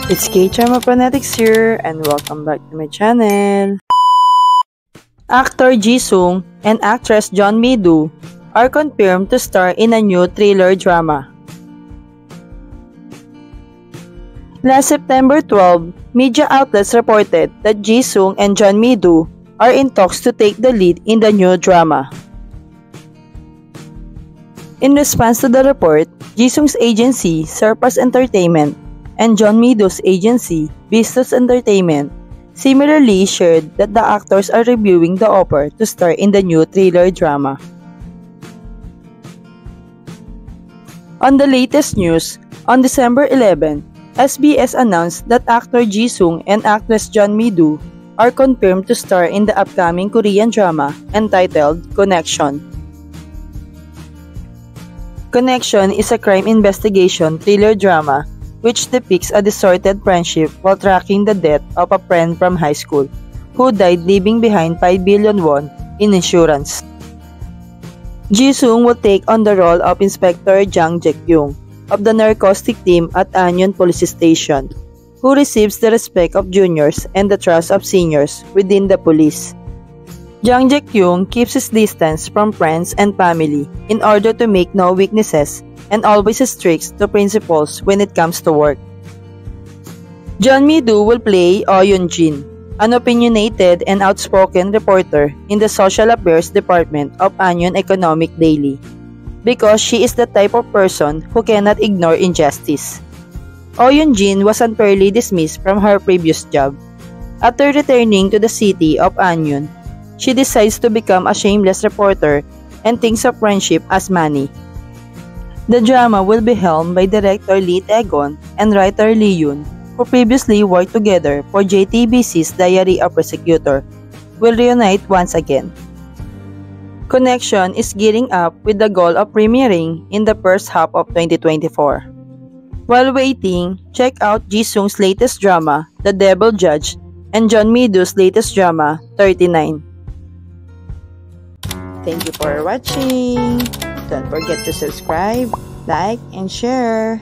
It's K-Charma Phonetics here and welcome back to my channel. Actor Jisung and actress Jeon Mi-do are confirmed to star in a new thriller drama. Last September 12, media outlets reported that Jisung and Jeon Mi-do are in talks to take the lead in the new drama. In response to the report, Jisung's agency, Surpass Entertainment, and Jeon Mi-do's agency, Vistos Entertainment, similarly shared that the actors are reviewing the offer to star in the new thriller drama. On the latest news, on December 11, SBS announced that actor Jisung and actress Jeon Mi-do are confirmed to star in the upcoming Korean drama entitled Connection. Connection is a crime investigation thriller drama which depicts a distorted friendship while tracking the death of a friend from high school who died leaving behind 5 billion won in insurance. Jisung will take on the role of Inspector Jang Jae-kyung of the narcotic team at Anyon Police Station, who receives the respect of juniors and the trust of seniors within the police. Jang Jae-kyung keeps his distance from friends and family in order to make no weaknesses and always strict to principles when it comes to work. Jeon Mi-do will play Oh Yoon-jin, an opinionated and outspoken reporter in the social affairs department of Anyon Economic Daily, because she is the type of person who cannot ignore injustice. Oh Yoon-jin was unfairly dismissed from her previous job. After returning to the city of Anyon, she decides to become a shameless reporter and thinks of friendship as money. The drama will be helmed by director Lee Tae-gon and writer Lee Yoon, who previously worked together for JTBC's Diary of Prosecutor, will reunite once again. Connection is gearing up with the goal of premiering in the first half of 2024. While waiting, check out Jisung's latest drama, The Devil Judge, and Jeon Mi-do's latest drama, 39. Thank you for watching. Don't forget to subscribe, like, and share.